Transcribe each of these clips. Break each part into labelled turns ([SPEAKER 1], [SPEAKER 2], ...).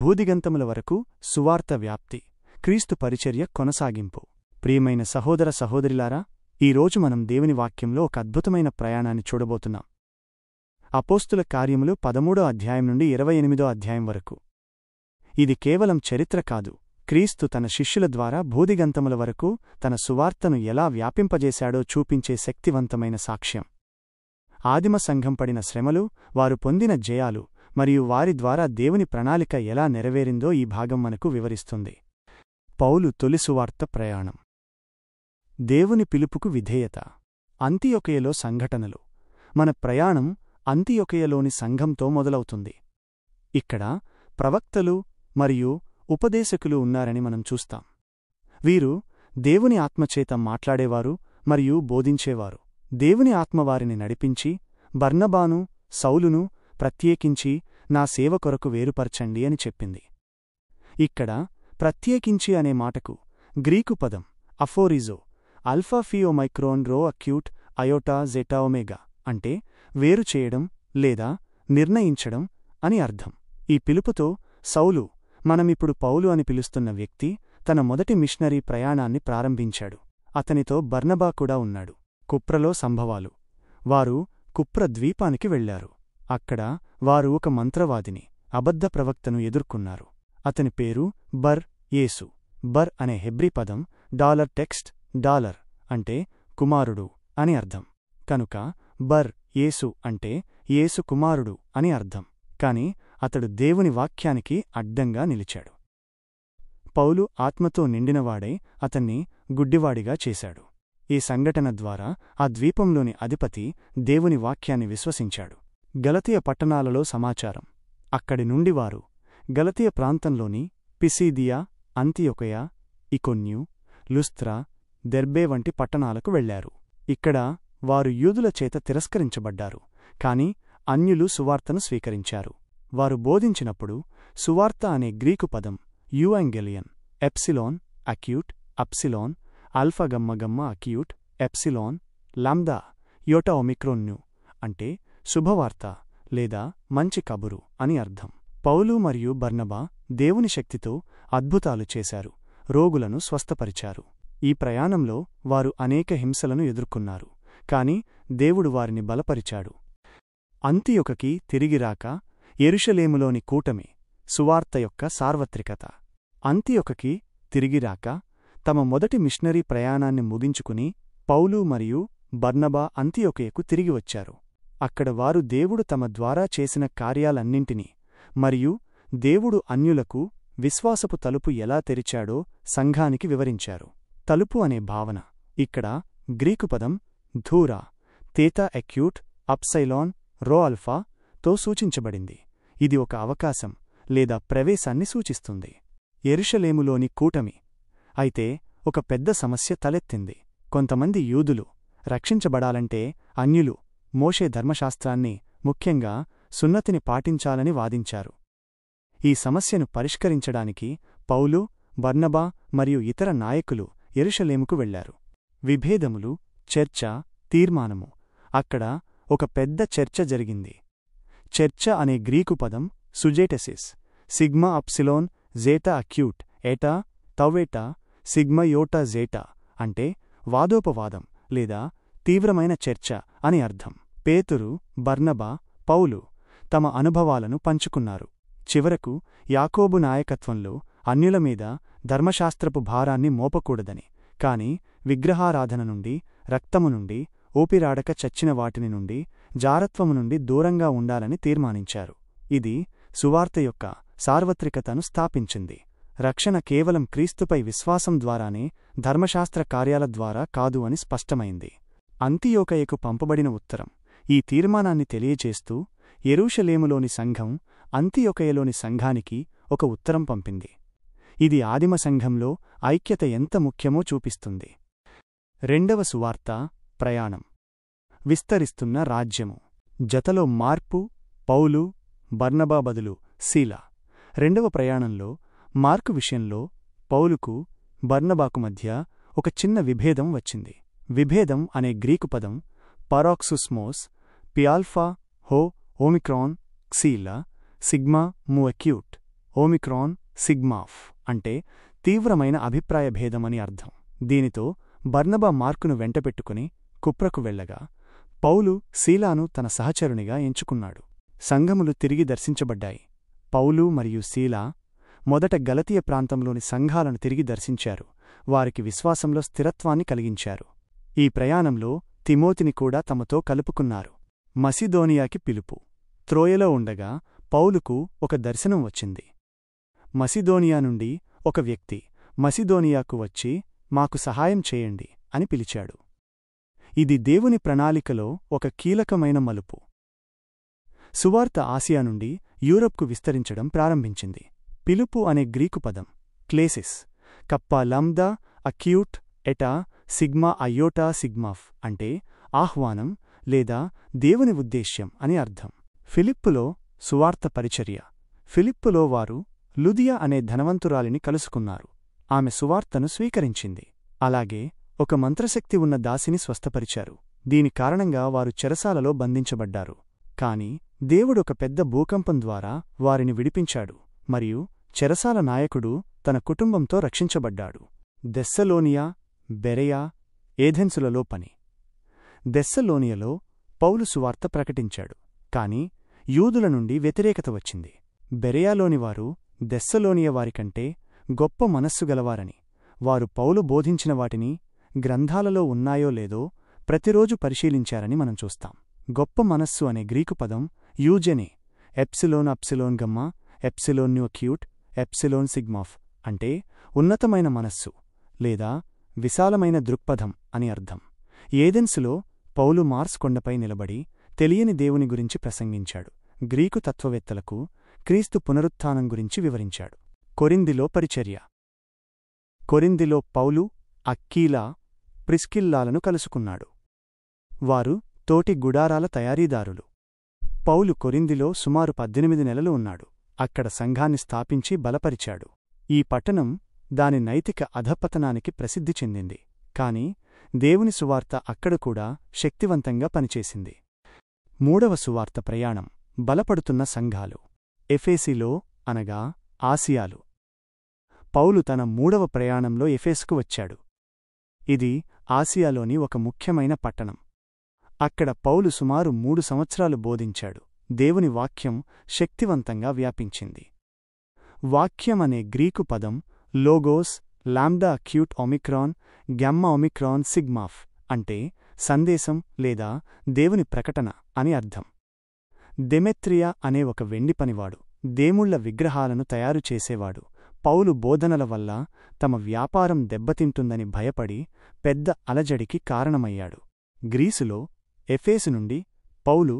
[SPEAKER 1] భూదిగంతముల వరకు సువార్త వ్యాప్తి, క్రీస్తు పరిచర్య కొనసాగింపు. ప్రియమైన సహోదర సహోదరిలారా, ఈరోజు మనం దేవుని వాక్యంలో ఒక అద్భుతమైన ప్రయాణాన్ని చూడబోతున్నాం. అపోస్తుల కార్యములు 13వ అధ్యాయం నుండి 28వ అధ్యాయం వరకు. ఇది కేవలం చరిత్ర కాదు, క్రీస్తు తన శిష్యుల ద్వారా భూదిగంతముల వరకు తన సువార్తను ఎలా వ్యాపింపజేశాడో చూపించే శక్తివంతమైన సాక్ష్యం. ఆదిమ సంఘం పడిన శ్రమలు, వారు పొందిన జయాలు మరియు వారి ద్వారా దేవుని ప్రణాళిక ఎలా నెరవేరిందో ఈ భాగం మనకు వివరిస్తుంది. పౌలు తొలి సువార్త ప్రయాణం. దేవుని పిలుపుకు విధేయత. అంతియొకయలో సంఘటనలు. మన ప్రయాణం అంతియొకయలోని సంఘంతో మొదలవుతుంది. ఇక్కడ ప్రవక్తలు మరియు ఉపదేశకులు ఉన్నారని మనం చూస్తాం. వీరు దేవుని ఆత్మచేత మాట్లాడేవారు మరియు బోధించేవారు. దేవుని ఆత్మ వారిని నడిపించి, బర్నబాను, సౌలును ప్రత్యేకించి నా సేవ కొరకు వేరుపరచండి అని చెప్పింది. ఇక్కడ ప్రత్యేకించి అనే మాటకు గ్రీకు పదం అఫోరిజో, అల్ఫా ఫియో మైక్రోన్ రో అక్యూట్ అయోటా జెటా ఒమేగా, అంటే వేరు చేయడం లేదా నిర్ణయించడం అని అర్థం. ఈ పిలుపుతో సౌలు, మనమిప్పుడు పౌలు అని పిలుస్తున్న వ్యక్తి, తన మొదటి మిషనరీ ప్రయాణాన్ని ప్రారంభించాడు. అతనితో బర్నబా కూడా ఉన్నాడు. కుప్రలో సంభవాలు. వారు కుప్ర ద్వీపానికి వెళ్లారు. అక్కడ వారు ఒక మంత్రవాదిని, అబద్ధ ప్రవక్తను ఎదుర్కొన్నారు. అతని పేరు బర్ యేసు. బర్ అనే హెబ్రీ పదం టెక్స్ట్ డాలర్ అంటే కుమారుడు అని అర్థం. కనుక బర్ యేసు అంటే యేసు కుమారుడు అని అర్థం. కాని అతడు దేవుని వాక్యానికి అడ్డంగా నిలిచాడు. పౌలు ఆత్మతో నిండినవాడై అతన్ని గుడ్డివాడిగా చేశాడు. ఈ సంఘటన ద్వారా ఆ ద్వీపంలోని అధిపతి దేవుని వాక్యాన్ని విశ్వసించాడు. గలతీయ పట్టణాలలో సమాచారం. అక్కడి నుండి వారు గలతీయ ప్రాంతంలోని పిసీదియా, అంతియొకయ, ఇకొన్యు, లుస్త్రా, దెర్బే వంటి పట్టణాలకు వెళ్లారు. ఇక్కడ వారు యూదుల చేత తిరస్కరించబడ్డారు. కాని అన్యులు సువార్తను స్వీకరించారు. వారు బోధించినప్పుడు సువార్త అనే గ్రీకు పదం యూయాంగెలియన్, epsilon acute, upsilon, alpha gamma gamma acute, epsilon, lambda iota omicron nu అంటే శుభవార్త లేదా మంచి కబురు అని అర్థం. పౌలు మరియు బర్నబా దేవుని శక్తితో అద్భుతాలు చేశారు, రోగులను స్వస్థపరిచారు. ఈ ప్రయాణంలో వారు అనేక హింసలను ఎదుర్కొన్నారు. కాని దేవుడు వారిని బలపరిచాడు. అంతియొకకి తిరిగిరాక. యెరూషలేములోని కూటమి, సువార్త యొక్క సార్వత్రికత. అంతియొకకి తిరిగిరాక తమ మొదటి మిషనరీ ప్రయాణాన్ని ముగించుకుని పౌలు మరియు బర్నబా అంతియొకయకు తిరిగి వచ్చారు. అక్కడ వారు దేవుడు తమ ద్వారా చేసిన కార్యాలన్నింటినీ మరియు దేవుడు అన్యులకు విశ్వాసపు తలుపు ఎలా తెరిచాడో సంఘానికి వివరించారు. తలుపు అనే భావన ఇక్కడ గ్రీకు పదం ధూరా, తేతా అక్యూట్, అప్సైలాన్, రో ఆల్ఫా తో సూచించబడింది. ఇది ఒక అవకాశం లేదా ప్రవేశాన్ని సూచిస్తుంది. యెరూషలేములోని కూటమి. అయితే ఒక పెద్ద సమస్య తలెత్తింది. కొంతమంది యూదులు రక్షించబడాలంటే అన్యులు మోషే ధర్మశాస్త్రాన్ని, ముఖ్యంగా సున్నతిని పాటించాలని వాదించారు. ఈ సమస్యను పరిష్కరించడానికి పౌలు, బర్నబా మరియు ఇతర నాయకులు యెరూషలేముకు వెళ్లారు. విభేదములు, చర్చ, తీర్మానము. అక్కడ ఒక పెద్ద చర్చ జరిగింది. చర్చ అనే గ్రీకు పదం సుజేటసిస్, సిగ్మా అప్సిలోన్ జేటా అక్యూట్, ఏటా తవ్వేటా సిగ్మా యోటా జేటా అంటే వాదోపవాదం లేదా తీవ్రమైన చర్చ అని అర్థం. పేతురు, బర్నబా, పౌలు తమ అనుభవాలను పంచుకున్నారు. చివరకు యాకోబు నాయకత్వంలో అన్యుల మీద ధర్మశాస్త్రపు భారాన్ని మోపకూడదని, కాని విగ్రహారాధన నుండి, రక్తము నుండి, ఊపిరాడక చచ్చిన వాటిని నుండి, జారత్వము నుండి దూరంగా ఉండాలని తీర్మానించారు. ఇది సువార్త యొక్క సార్వత్రికతను స్థాపించింది. రక్షణ కేవలం క్రీస్తుపై విశ్వాసం ద్వారానే, ధర్మశాస్త్ర కార్యాల ద్వారా కాదు అని స్పష్టమైంది. అంతియొకయకు పంపబడిన ఉత్తరం ఈ తీర్మానాన్ని తెలియచేస్తూ యెరూషలేములోని సంఘం అంతియొకయలోని సంఘానికి ఒక ఉత్తరం పంపింది. ఇది ఆదిమ సంఘంలో ఐక్యత ఎంత ముఖ్యమో చూపిస్తుంది. రెండవ సువార్త ప్రయాణం. విస్తరిస్తున్న రాజ్యము. జతలో మార్పు. పౌలు, బర్నబా బదులు సీలా. రెండవ ప్రయాణంలో మార్కు విషయంలో పౌలుకు, బర్నబాకు మధ్య ఒక చిన్న విభేదం వచ్చింది. విభేదం అనే గ్రీకు పదం పరాక్సుస్మోస్, పిఆల్ఫా, హో, ఓమిక్రాన్, క్సీలా, సిగ్మా ము అక్యూట్, ఓమిక్రాన్ సిగ్మాఫ్ అంటే తీవ్రమైన అభిప్రాయ భేదమని అర్థం. దీనితో బర్నబా మార్కును వెంటపెట్టుకుని కుప్రకు వెళ్ళగా పౌలు సీలాను తన సహచరునిగా ఎంచుకున్నాడు. సంఘములు తిరిగి దర్శించబడ్డాయి. పౌలు మరియు సీలా మొదట గలతీయ ప్రాంతంలోని సంఘాలను తిరిగి దర్శించారు. వారికి విశ్వాసంలో స్థిరత్వాన్ని కలిగించారు. ఈ ప్రయాణంలో తిమోతిని కూడా తమతో కలుపుకున్నారు. మసిదోనియాకి పిలుపు. త్రోయలో ఉండగా పౌలుకు ఒక దర్శనం వచ్చింది. మసిదోనియా నుండి ఒక వ్యక్తి మసిదోనియాకు వచ్చి మాకు సహాయం చేయండి అని పిలిచాడు. ఇది దేవుని ప్రణాళికలో ఒక కీలకమైన మలుపు. సువార్త ఆసియా నుండి యూరప్కు విస్తరించడం ప్రారంభించింది. పిలుపు అనే గ్రీకు పదం క్లేసిస్ కప్పా లంబ్దా అక్యూట్ ఎటా సిగ్మా అయోటా సిగ్మాఫ్ అంటే ఆహ్వానం లేదా దేవుని ఉద్దేశ్యం అని అర్థం. ఫిలిప్పులో సువార్త పరిచర్య. ఫిలిప్పులో వారు లుదియా అనే ధనవంతురాలిని కలుసుకున్నారు. ఆమె సువార్తను స్వీకరించింది. అలాగే ఒక మంత్రశక్తి ఉన్న దాసిని స్వస్థపరిచారు. దీని కారణంగా వారు చెరసాలలో బంధించబడ్డారు. కాని దేవుడొక పెద్ద భూకంపం ద్వారా వారిని విడిపించాడు మరియు చెరసాల నాయకుడు తన కుటుంబంతో రక్షించబడ్డాడు. దెస్సలోనియా, బెరయా, ఏథెన్సులలో పని. దెస్సలోనియలో పౌలు సువార్త ప్రకటించాడు. కాని యూదుల నుండి వ్యతిరేకత వచ్చింది. బెరయాలోనివారు దెస్సలోనియ వారికంటే గొప్ప మనస్సు గలవారని, వారు పౌలు బోధించిన వాటిని గ్రంథాలలో ఉన్నాయో లేదో ప్రతిరోజు పరిశీలించారని మనం చూస్తాం. గొప్ప మనస్సు అనే గ్రీకు పదం యూజెనే ఎప్సిలోన్ అప్సిలోన్ గమ్మా ఎప్సిలోన్ న్యూక్యూట్ ఎప్సిలోన్ సిగ్మాఫ్ అంటే ఉన్నతమైన మనస్సు లేదా విశాలమైన దృక్పథం అని అర్థం. ఏథెన్సులో పౌలు మార్స్ కొండపై నిలబడి తెలియని దేవుని గురించి ప్రసంగించాడు. గ్రీకు తత్వవేత్తలకు క్రీస్తు పునరుత్థానం గురించి వివరించాడు. కొరింథీలో పరిచర్య. కొరింథీలో పౌలు అక్కీలా, ప్రిస్కిల్లాలను కలుసుకున్నాడు. వారు తోటి గుడారాల తయారీదారులు. పౌలు కొరింథీలో సుమారు 18 నెలలు ఉన్నాడు. అక్కడ సంఘాన్ని స్థాపించి బలపరిచాడు. ఈ పట్టణం దాని నైతిక అధపతనానికి ప్రసిద్ధి చెందింది. కాని దేవుని సువార్త అక్కడ కూడా శక్తివంతంగా పనిచేసింది. మూడవ సువార్త ప్రయాణం. బలపడుతున్న సంఘాలు. ఎఫేసీలో అనగా ఆసియాలు. పౌలు తన మూడవ ప్రయాణంలో ఎఫేసుకు వచ్చాడు. ఇది ఆసియాలోని ఒక ముఖ్యమైన పట్టణం. అక్కడ పౌలు సుమారు 3 సంవత్సరాలు బోధించాడు. దేవుని వాక్యం శక్తివంతంగా వ్యాపించింది. వాక్యం అనే గ్రీకు పదం లోగోస్ lambda acute omicron gamma omicron సిగ్మాఫ్ అంటే సందేశం లేదా దేవుని ప్రకటన అని అర్థం. దెమెత్రియా అనే ఒక వెండి పనివాడు, దేముళ్ల విగ్రహాలను తయారు చేసేవాడు, పౌలు బోధనల వల్ల తమ వ్యాపారం దెబ్బతింటుందని భయపడి పెద్ద అలజడికి కారణమయ్యాడు. గ్రీసులో ఎఫేసు నుండి పౌలు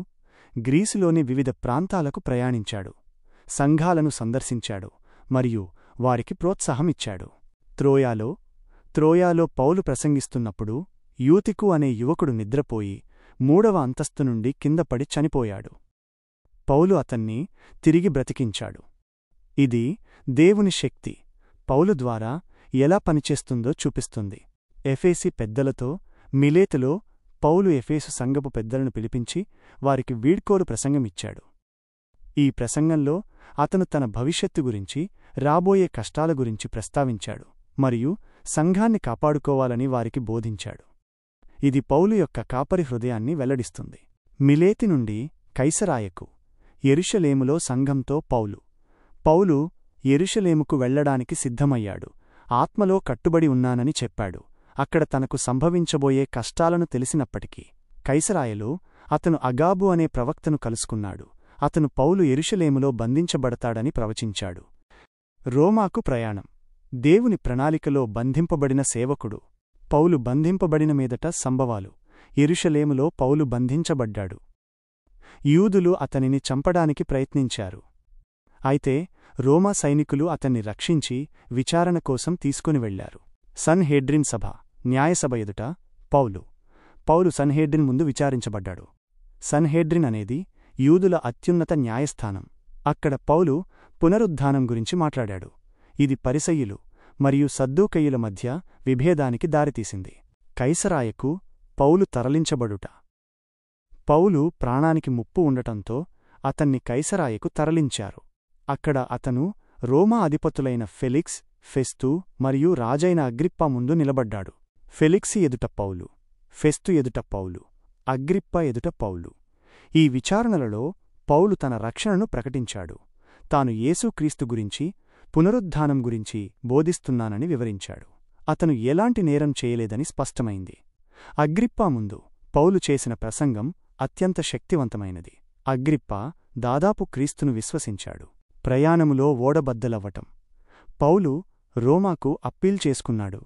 [SPEAKER 1] గ్రీసులోని వివిధ ప్రాంతాలకు ప్రయాణించాడు. సంఘాలను సందర్శించాడు మరియు వారికి ప్రోత్సాహమిచ్చాడు. త్రోయాలో పౌలు ప్రసంగిస్తున్నప్పుడు యూతికు అనే యువకుడు నిద్రపోయి 3వ అంతస్తు నుండి కిందపడి చనిపోయాడు. పౌలు అతన్ని తిరిగి బ్రతికించాడు. ఇది దేవుని శక్తి పౌలు ద్వారా ఎలా పనిచేస్తుందో చూపిస్తుంది. ఎఫేసీ పెద్దలతో మిలేతులో పౌలు ఎఫేసు సంఘపు పెద్దలను పిలిపించి వారికి వీడ్కోలు ప్రసంగమిచ్చాడు. ఈ ప్రసంగంలో అతను తన భవిష్యత్తు గురించి, రాబోయే కష్టాల గురించి ప్రస్తావించాడు మరియు సంఘాన్ని కాపాడుకోవాలని వారికి బోధించాడు. ఇది పౌలు యొక్క కాపరి హృదయాన్ని వెల్లడిస్తుంది. మిలేతి నుండి కైసరాయకు. యెరూషలేములో సంఘంతో పౌలు యెరూషలేముకు వెళ్లడానికి సిద్ధమయ్యాడు. ఆత్మలో కట్టుబడి ఉన్నానని చెప్పాడు. అక్కడ తనకు సంభవించబోయే కష్టాలను తెలిసినప్పటికీ కైసరాయలో అతను అగాబు అనే ప్రవక్తను కలుసుకున్నాడు. అతను పౌలు యెరూషలేములో బంధించబడతాడని ప్రవచించాడు. రోమాకు ప్రయాణం. దేవుని ప్రణాళికలో బంధింపబడిన సేవకుడు. పౌలు బంధింపబడిన మీదట సంభవాలు. యెరూషలేములో పౌలు బంధించబడ్డాడు. యూదులు అతనిని చంపడానికి ప్రయత్నించారు. అయితే రోమా సైనికులు అతన్ని రక్షించి విచారణ కోసం తీసుకుని వెళ్లారు. సన్హెడ్రిన్ సభ. న్యాయసభ ఎదుట పౌలు సన్హెడ్రిన్ ముందు విచారించబడ్డాడు. సన్హెడ్రిన్ అనేది యూదుల అత్యున్నత న్యాయస్థానం. అక్కడ పౌలు పునరుద్ధానం గురించి మాట్లాడాడు. ఇది పరిసయ్యులు మరియు సద్దూకయ్యుల మధ్య విభేదానికి దారితీసింది. కైసరాయకు పౌలు తరలించబడుట. పౌలు ప్రాణానికి ముప్పు ఉండటంతో అతన్ని కైసరాయకు తరలించారు. అక్కడ అతను రోమా అధిపతులైన ఫెలిక్స్, ఫెస్తు మరియు రాజైన అగ్రిప్ప ముందు నిలబడ్డాడు. ఫెలిక్సి ఎదుట పౌలు, ఫెస్తు ఎదుట పౌలు, అగ్రిప్ప ఎదుట పౌలు. ఈ విచారణలలో పౌలు తన రక్షణను ప్రకటించాడు. తాను యేసుక్రీస్తు గురించి, పునరుద్ధానం గురించి బోధిస్తున్నానని వివరించాడు. అతను ఎలాంటి నేరం చేయలేదని స్పష్టమైంది. అగ్రిప్ప ముందు పౌలు చేసిన ప్రసంగం అత్యంత శక్తివంతమైనది. అగ్రిప్ప దాదాపు క్రీస్తును విశ్వసించాడు. ప్రయాణములో ఓడబద్దలవ్వటం. పౌలు రోమాకు అప్పీల్ చేసుకున్నాడు.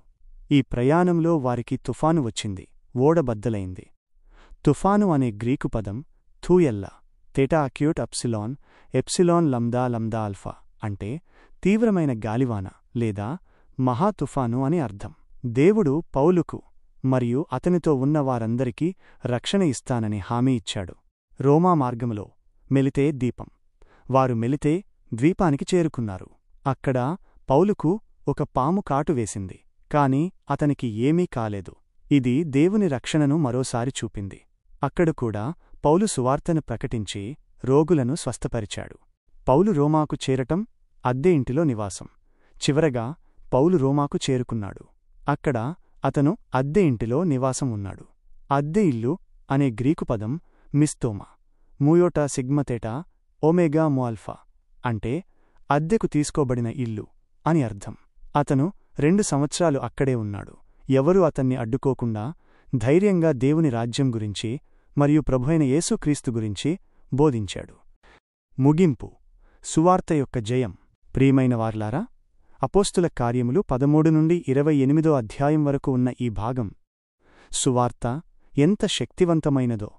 [SPEAKER 1] ఈ ప్రయాణంలో వారికి తుఫాను వచ్చింది, ఓడబద్దలైంది. తుఫాను అనే గ్రీకు పదం థూయెల్లా, తేటా అక్యూట్ అప్సిలాన్, ఎప్సిలాన్ లందా లందా ఆల్ఫా అంటే తీవ్రమైన గాలివాన లేదా మహాతుఫాను అని అర్థం. దేవుడు పౌలుకు మరియు అతనితో ఉన్న వారందరికీ రక్షణ ఇస్తానని హామీ ఇచ్చాడు. రోమా మార్గములో మెలితే ద్వీపం. వారు మెలితే ద్వీపానికి చేరుకున్నారు. అక్కడ పౌలుకు ఒక పాము కాటు వేసింది, కాని అతనికి ఏమీ కాలేదు. ఇది దేవుని రక్షణను మరోసారి చూపింది. అక్కడ కూడా పౌలు సువార్తను ప్రకటించి రోగులను స్వస్థపరిచాడు. పౌలు రోమాకు చేరటం, అద్దె ఇంటిలో నివాసం. చివరగా పౌలు రోమాకు చేరుకున్నాడు. అక్కడ అతను అద్దె ఇంటిలో నివాసం ఉన్నాడు. అద్దె ఇల్లు అనే గ్రీకు పదం మిస్తోమా, మూయోటా సిగ్మతేటా ఓమేగా మోఅల్ఫా అంటే అద్దెకు తీసుకోబడిన ఇల్లు అని అర్థం. అతను 2 సంవత్సరాలు అక్కడే ఉన్నాడు. ఎవరూ అతన్ని అడ్డుకోకుండా ధైర్యంగా దేవుని రాజ్యం గురించి మరియు ప్రభువైన యేసుక్రీస్తు గురించి బోధించాడు. ముగింపు. సువార్త యొక్క జయం. ప్రియమైన వార్లారా, అపోస్తుల కార్యములు 13 నుండి 28 అధ్యాయం వరకు ఉన్న ఈ భాగం సువార్త ఎంత శక్తివంతమైనదో,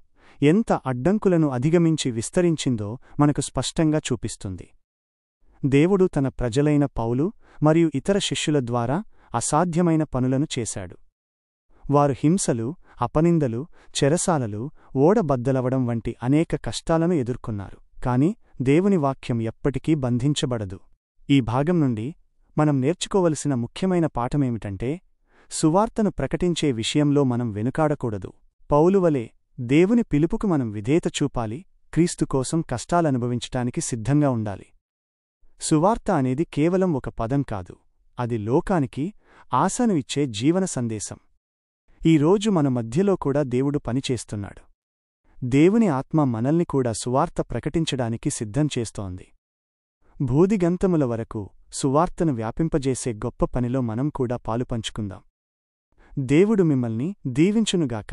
[SPEAKER 1] ఎంత అడ్డంకులను అధిగమించి విస్తరించిందో మనకు స్పష్టంగా చూపిస్తుంది. దేవుడు తన ప్రజలైన పౌలు మరియు ఇతర శిష్యుల ద్వారా అసాధ్యమైన పనులను చేశాడు. వారు హింసలు, అపనిందలు, చెరసాలలు, ఓడబద్దలవడం వంటి అనేక కష్టాలను ఎదుర్కొన్నారు. కాని దేవుని వాక్యం ఎప్పటికీ బంధించబడదు. ఈ భాగం నుండి మనం నేర్చుకోవలసిన ముఖ్యమైన పాఠమేమిటంటే, సువార్తను ప్రకటించే విషయంలో మనం వెనుకాడకూడదు. పౌలువలే దేవుని పిలుపుకు మనం విధేయత చూపాలి. క్రీస్తు కోసం కష్టాలనుభవించటానికి సిద్ధంగా ఉండాలి. సువార్త అనేది కేవలం ఒక పదం కాదు, అది లోకానికి ఆశను ఇచ్చే జీవన సందేశం. ఈరోజు మన మధ్యలో కూడా దేవుడు పనిచేస్తున్నాడు. దేవుని ఆత్మ మనల్ని కూడా సువార్త ప్రకటించడానికి సిద్ధం చేస్తోంది. భూదిగంతముల వరకు సువార్తను వ్యాపింపజేసే గొప్ప పనిలో మనం కూడా పాలుపంచుకుందాం. దేవుడు మిమ్మల్ని దీవించునుగాక.